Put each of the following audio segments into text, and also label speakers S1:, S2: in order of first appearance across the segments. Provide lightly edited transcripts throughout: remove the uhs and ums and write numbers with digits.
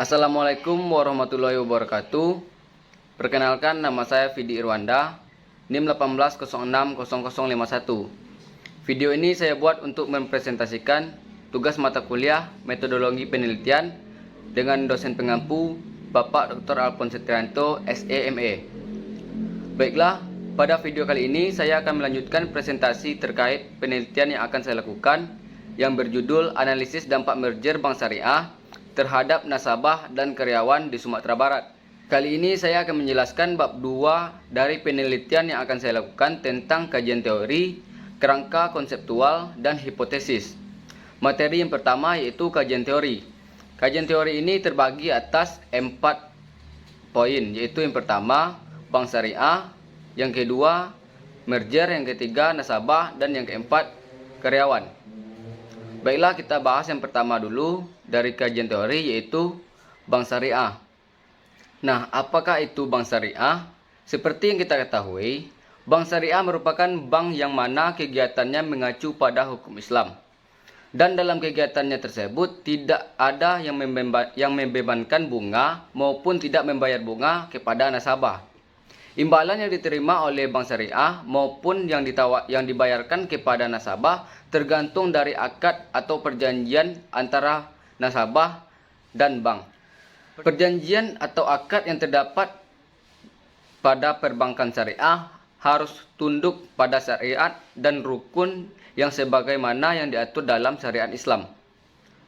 S1: Assalamualaikum warahmatullahi wabarakatuh. Perkenalkan, nama saya Vidi Irwanda, NIM 18060051. Video ini saya buat untuk mempresentasikan tugas mata kuliah metodologi penelitian dengan dosen pengampu Bapak Dr. Alphonse Trianto, SEME. Baiklah, pada video kali ini saya akan melanjutkan presentasi terkait penelitian yang akan saya lakukan yang berjudul Analisis Dampak Merger Bank Syariah terhadap nasabah dan karyawan di Sumatera Barat. Kali ini saya akan menjelaskan bab 2 dari penelitian yang akan saya lakukan tentang kajian teori, kerangka konseptual, dan hipotesis. Materi yang pertama yaitu kajian teori. Kajian teori ini terbagi atas 4 poin, yaitu yang pertama bank syariah, yang kedua merger, yang ketiga nasabah, dan yang keempat karyawan. Baiklah, kita bahas yang pertama dulu dari kajian teori, yaitu bank syariah. Nah, apakah itu bank syariah? Seperti yang kita ketahui, bank syariah merupakan bank yang mana kegiatannya mengacu pada hukum Islam. Dan dalam kegiatannya tersebut tidak ada yang membebankan bunga maupun tidak membayar bunga kepada nasabah. Imbalan yang diterima oleh bank syariah maupun yang dibayarkan kepada nasabah tergantung dari akad atau perjanjian antara nasabah dan bank. Perjanjian atau akad yang terdapat pada perbankan syariah harus tunduk pada syariat dan rukun yang sebagaimana yang diatur dalam syariat Islam.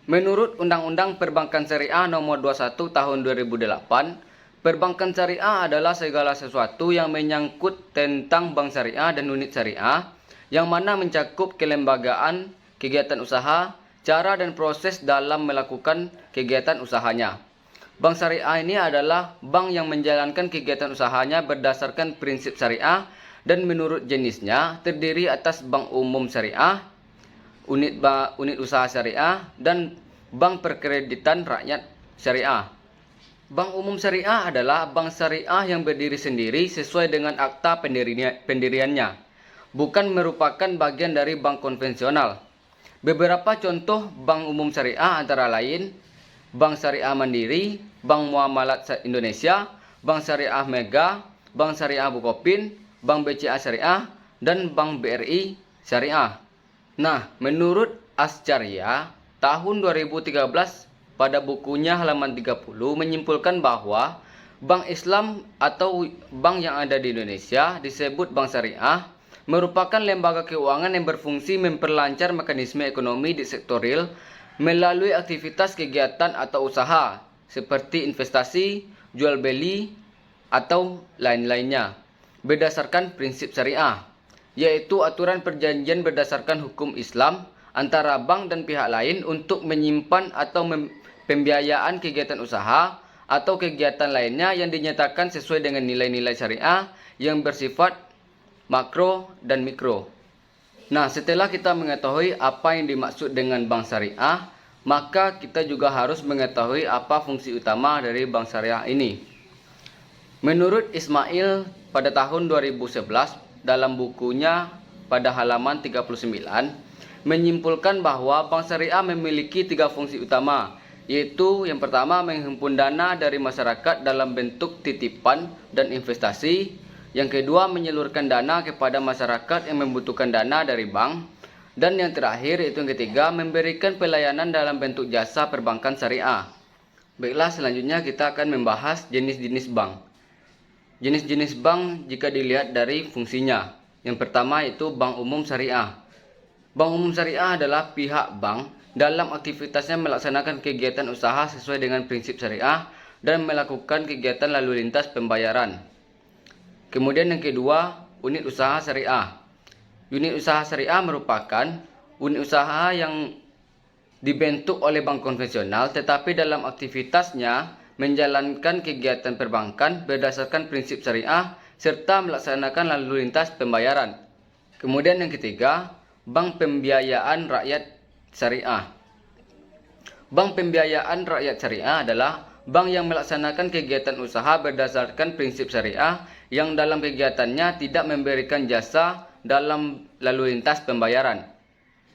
S1: Menurut Undang-Undang Perbankan Syariah Nomor 21 Tahun 2008, perbankan syariah adalah segala sesuatu yang menyangkut tentang bank syariah dan unit syariah, yang mana mencakup kelembagaan, kegiatan usaha, cara dan proses dalam melakukan kegiatan usahanya. Bank syariah ini adalah bank yang menjalankan kegiatan usahanya berdasarkan prinsip syariah dan menurut jenisnya terdiri atas bank umum syariah, unit usaha syariah, dan bank perkreditan rakyat syariah. Bank umum syariah adalah bank syariah yang berdiri sendiri sesuai dengan akta pendiriannya, bukan merupakan bagian dari bank konvensional. Beberapa contoh bank umum syariah antara lain Bank Syariah Mandiri, Bank Muamalat Indonesia, Bank Syariah Mega, Bank Syariah Bukopin, Bank BCA Syariah, dan Bank BRI Syariah. Nah, menurut Ascaria tahun 2013 pada bukunya halaman 30 menyimpulkan bahwa bank Islam atau bank yang ada di Indonesia disebut bank syariah merupakan lembaga keuangan yang berfungsi memperlancar mekanisme ekonomi di sektor real melalui aktivitas kegiatan atau usaha seperti investasi, jual beli, atau lain-lainnya berdasarkan prinsip syariah, yaitu aturan perjanjian berdasarkan hukum Islam antara bank dan pihak lain untuk menyimpan atau pembiayaan kegiatan usaha atau kegiatan lainnya yang dinyatakan sesuai dengan nilai-nilai syariah yang bersifat makro dan mikro. Nah, setelah kita mengetahui apa yang dimaksud dengan bank syariah, maka kita juga harus mengetahui apa fungsi utama dari bank syariah ini. Menurut Ismail pada tahun 2011 dalam bukunya pada halaman 39 menyimpulkan bahwa bank syariah memiliki 3 fungsi utama, yaitu yang pertama menghimpun dana dari masyarakat dalam bentuk titipan dan investasi, yang kedua menyalurkan dana kepada masyarakat yang membutuhkan dana dari bank, dan yang terakhir yaitu yang ketiga memberikan pelayanan dalam bentuk jasa perbankan syariah. Baiklah, selanjutnya kita akan membahas jenis-jenis bank. Jenis-jenis bank jika dilihat dari fungsinya. Yang pertama yaitu bank umum syariah. Bank umum syariah adalah pihak bank dalam aktivitasnya melaksanakan kegiatan usaha sesuai dengan prinsip syariah dan melakukan kegiatan lalu lintas pembayaran. Kemudian yang kedua, unit usaha syariah. Unit usaha syariah merupakan unit usaha yang dibentuk oleh bank konvensional tetapi dalam aktivitasnya menjalankan kegiatan perbankan berdasarkan prinsip syariah serta melaksanakan lalu lintas pembayaran. Kemudian yang ketiga, bank pembiayaan rakyat syariah. Bank pembiayaan rakyat syariah adalah bank yang melaksanakan kegiatan usaha berdasarkan prinsip syariah yang dalam kegiatannya tidak memberikan jasa dalam lalu lintas pembayaran.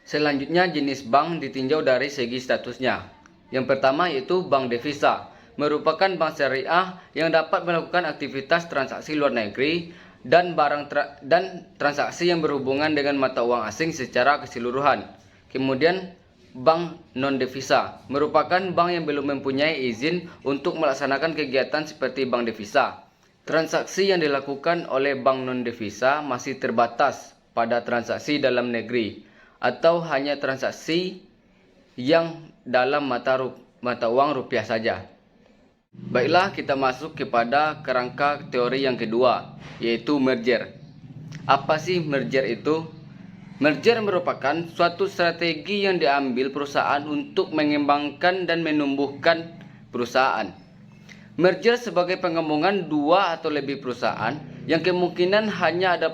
S1: Selanjutnya, jenis bank ditinjau dari segi statusnya. Yang pertama yaitu bank devisa. merupakan bank syariah yang dapat melakukan aktivitas transaksi luar negeri dan transaksi yang berhubungan dengan mata uang asing secara keseluruhan. Kemudian bank non-devisa merupakan bank yang belum mempunyai izin untuk melaksanakan kegiatan seperti bank devisa. Transaksi yang dilakukan oleh bank non-devisa masih terbatas pada transaksi dalam negeri atau hanya transaksi yang dalam mata uang rupiah saja. Baiklah, kita masuk kepada kerangka teori yang kedua, yaitu merger. Apa sih merger itu? Merger merupakan suatu strategi yang diambil perusahaan untuk mengembangkan dan menumbuhkan perusahaan. Merger sebagai penggabungan dua atau lebih perusahaan yang kemungkinan hanya ada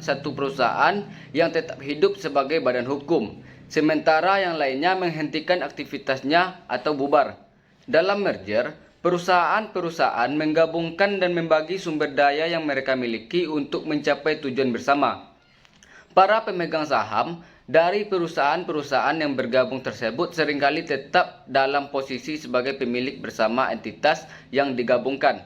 S1: satu perusahaan yang tetap hidup sebagai badan hukum, sementara yang lainnya menghentikan aktivitasnya atau bubar. Dalam merger, perusahaan-perusahaan menggabungkan dan membagi sumber daya yang mereka miliki untuk mencapai tujuan bersama. Para pemegang saham dari perusahaan-perusahaan yang bergabung tersebut seringkali tetap dalam posisi sebagai pemilik bersama entitas yang digabungkan.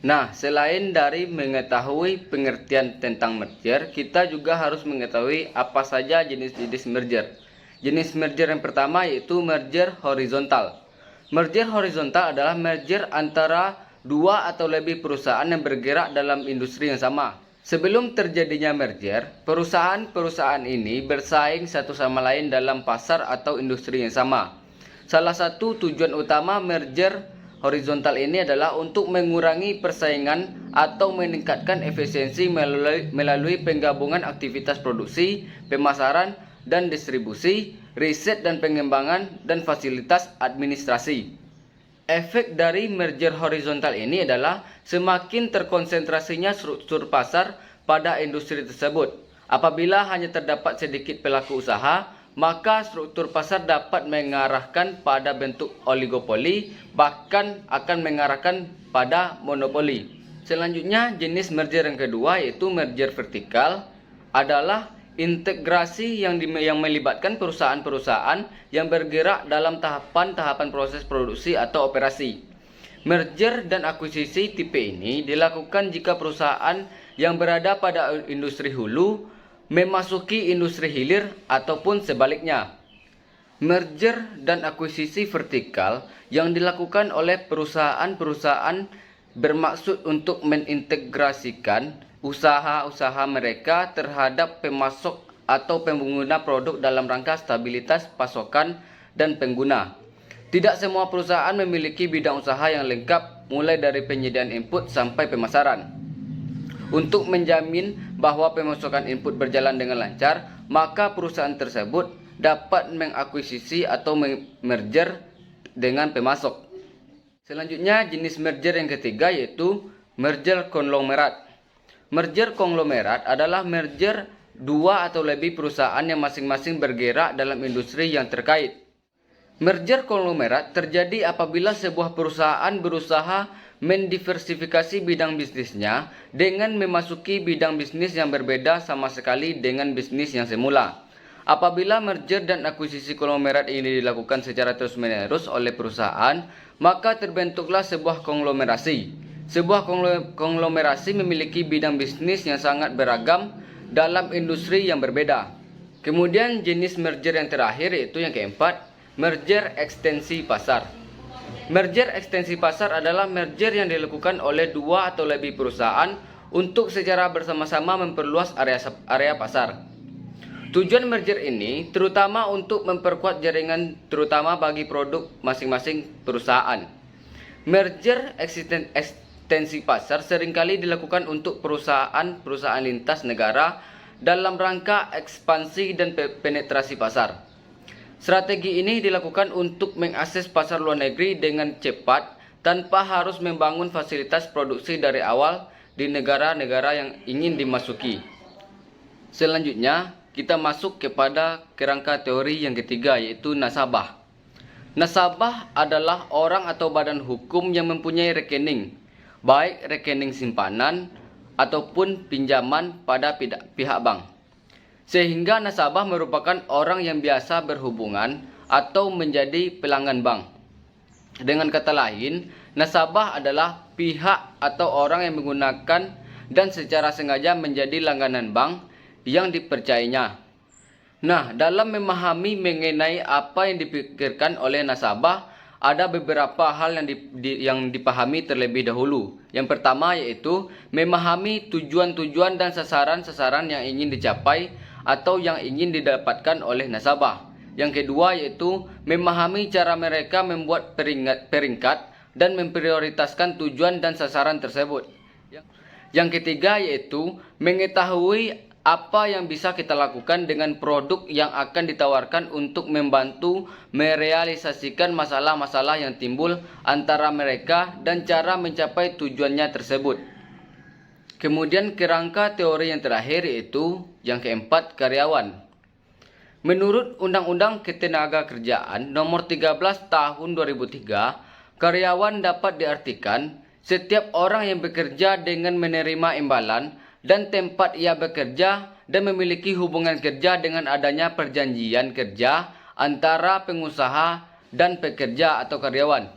S1: Nah, selain dari mengetahui pengertian tentang merger, kita juga harus mengetahui apa saja jenis-jenis merger. Jenis merger yang pertama yaitu merger horizontal. Merger horizontal adalah merger antara dua atau lebih perusahaan yang bergerak dalam industri yang sama. Sebelum terjadinya merger, perusahaan-perusahaan ini bersaing satu sama lain dalam pasar atau industri yang sama. Salah satu tujuan utama merger horizontal ini adalah untuk mengurangi persaingan atau meningkatkan efisiensi melalui penggabungan aktivitas produksi, pemasaran, dan distribusi, riset dan pengembangan, dan fasilitas administrasi. Efek dari merger horizontal ini adalah semakin terkonsentrasinya struktur pasar pada industri tersebut. Apabila hanya terdapat sedikit pelaku usaha, maka struktur pasar dapat mengarahkan pada bentuk oligopoli, bahkan akan mengarahkan pada monopoli. Selanjutnya, jenis merger yang kedua yaitu merger vertikal adalah integrasi yang melibatkan perusahaan-perusahaan yang bergerak dalam tahapan-tahapan proses produksi atau operasi. Merger dan akuisisi tipe ini dilakukan jika perusahaan yang berada pada industri hulu memasuki industri hilir ataupun sebaliknya. Merger dan akuisisi vertikal yang dilakukan oleh perusahaan-perusahaan bermaksud untuk mengintegrasikan usaha-usaha mereka terhadap pemasok atau pengguna produk dalam rangka stabilitas pasokan dan pengguna. Tidak semua perusahaan memiliki bidang usaha yang lengkap mulai dari penyediaan input sampai pemasaran. Untuk menjamin bahwa pemasokan input berjalan dengan lancar, maka perusahaan tersebut dapat mengakuisisi atau merger dengan pemasok. Selanjutnya, jenis merger yang ketiga yaitu merger konglomerat. Merger konglomerat adalah merger dua atau lebih perusahaan yang masing-masing bergerak dalam industri yang terkait. Merger konglomerat terjadi apabila sebuah perusahaan berusaha mendiversifikasi bidang bisnisnya dengan memasuki bidang bisnis yang berbeda sama sekali dengan bisnis yang semula. Apabila merger dan akuisisi konglomerat ini dilakukan secara terus-menerus oleh perusahaan, maka terbentuklah sebuah konglomerasi. Sebuah konglomerasi memiliki bidang bisnis yang sangat beragam dalam industri yang berbeda. Kemudian jenis merger yang terakhir yaitu yang keempat, merger ekstensi pasar. Merger ekstensi pasar adalah merger yang dilakukan oleh dua atau lebih perusahaan untuk secara bersama-sama memperluas area pasar. Tujuan merger ini terutama untuk memperkuat jaringan terutama bagi produk masing-masing perusahaan. Merger ekstensi pasar seringkali dilakukan untuk perusahaan-perusahaan lintas negara dalam rangka ekspansi dan penetrasi pasar. Strategi ini dilakukan untuk mengakses pasar luar negeri dengan cepat tanpa harus membangun fasilitas produksi dari awal di negara-negara yang ingin dimasuki. Selanjutnya, kita masuk kepada kerangka teori yang ketiga yaitu nasabah. Nasabah adalah orang atau badan hukum yang mempunyai rekening, baik rekening simpanan ataupun pinjaman pada pihak bank. Sehingga nasabah merupakan orang yang biasa berhubungan atau menjadi pelanggan bank. Dengan kata lain, Nasabah adalah pihak atau orang yang menggunakan dan secara sengaja menjadi langganan bank yang dipercayainya. Nah, dalam memahami mengenai apa yang dipikirkan oleh nasabah, ada beberapa hal yang dipahami terlebih dahulu. Yang pertama yaitu memahami tujuan-tujuan dan sasaran-sasaran yang ingin dicapai atau yang ingin didapatkan oleh nasabah. Yang kedua yaitu memahami cara mereka membuat peringkat dan memprioritaskan tujuan dan sasaran tersebut. Yang ketiga yaitu mengetahui apa yang bisa kita lakukan dengan produk yang akan ditawarkan untuk membantu merealisasikan masalah-masalah yang timbul antara mereka dan cara mencapai tujuannya tersebut. Kemudian kerangka teori yang terakhir yaitu yang keempat, karyawan. Menurut Undang-Undang Ketenagakerjaan Nomor 13 Tahun 2003, karyawan dapat diartikan setiap orang yang bekerja dengan menerima imbalan dan tempat ia bekerja dan memiliki hubungan kerja dengan adanya perjanjian kerja antara pengusaha dan pekerja atau karyawan.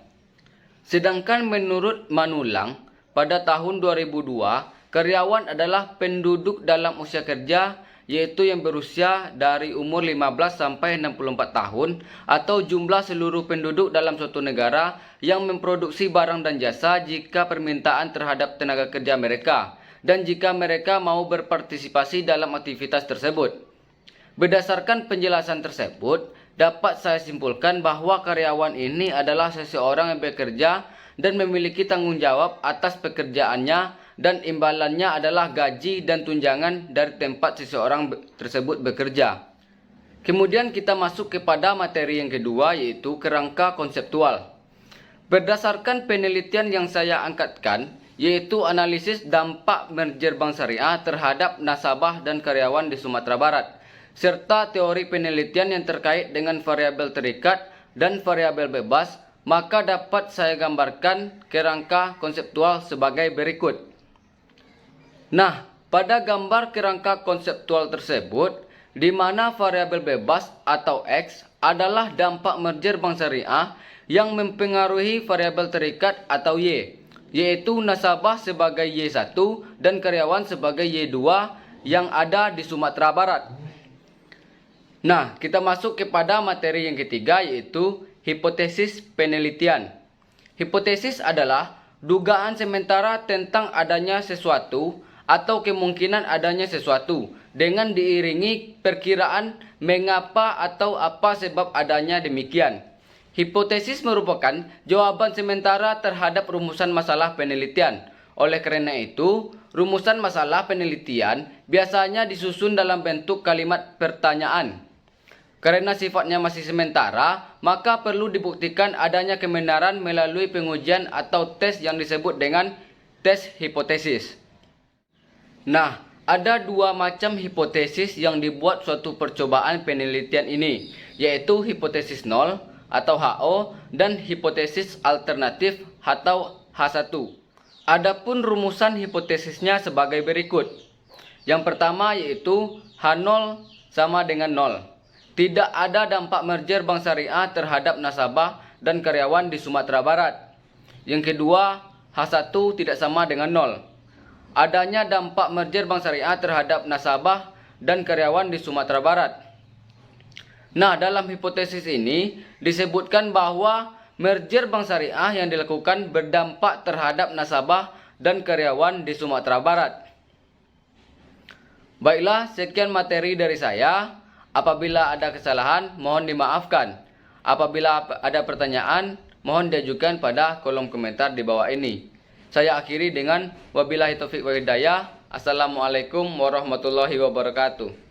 S1: Sedangkan menurut Manulang, pada tahun 2002, karyawan adalah penduduk dalam usia kerja, yaitu yang berusia dari umur 15 sampai 64 tahun atau jumlah seluruh penduduk dalam suatu negara yang memproduksi barang dan jasa jika permintaan terhadap tenaga kerja mereka dan jika mereka mau berpartisipasi dalam aktivitas tersebut. Berdasarkan penjelasan tersebut, dapat saya simpulkan bahwa karyawan ini adalah seseorang yang bekerja dan memiliki tanggung jawab atas pekerjaannya dan imbalannya adalah gaji dan tunjangan dari tempat seseorang tersebut bekerja. Kemudian kita masuk kepada materi yang kedua yaitu kerangka konseptual. Berdasarkan penelitian yang saya angkatkan, yaitu analisis dampak merger bank syariah terhadap nasabah dan karyawan di Sumatera Barat, serta teori penelitian yang terkait dengan variabel terikat dan variabel bebas, maka dapat saya gambarkan kerangka konseptual sebagai berikut. Nah, pada gambar kerangka konseptual tersebut, di mana variabel bebas atau X adalah dampak merger bank syariah yang mempengaruhi variabel terikat atau Y, yaitu nasabah sebagai Y1 dan karyawan sebagai Y2 yang ada di Sumatera Barat. Nah, kita masuk kepada materi yang ketiga yaitu hipotesis penelitian. Hipotesis adalah dugaan sementara tentang adanya sesuatu atau kemungkinan adanya sesuatu dengan diiringi perkiraan mengapa atau apa sebab adanya demikian. Hipotesis merupakan jawaban sementara terhadap rumusan masalah penelitian. Oleh karena itu, rumusan masalah penelitian biasanya disusun dalam bentuk kalimat pertanyaan. Karena sifatnya masih sementara, maka perlu dibuktikan adanya kebenaran melalui pengujian atau tes yang disebut dengan tes hipotesis. Nah, ada dua macam hipotesis yang dibuat suatu percobaan penelitian ini, yaitu hipotesis nol atau HO dan hipotesis alternatif atau H1. Adapun rumusan hipotesisnya sebagai berikut. Yang pertama yaitu H0 sama dengan 0. Tidak ada dampak merger bank syariah terhadap nasabah dan karyawan di Sumatera Barat. Yang kedua, H1 tidak sama dengan 0. Adanya dampak merger bank syariah terhadap nasabah dan karyawan di Sumatera Barat. Nah, dalam hipotesis ini disebutkan bahwa merger bank syariah yang dilakukan berdampak terhadap nasabah dan karyawan di Sumatera Barat. Baiklah, sekian materi dari saya. Apabila ada kesalahan, mohon dimaafkan. Apabila ada pertanyaan, mohon diajukan pada kolom komentar di bawah ini. Saya akhiri dengan wabillahi taufiq wa hidayah. Assalamualaikum warahmatullahi wabarakatuh.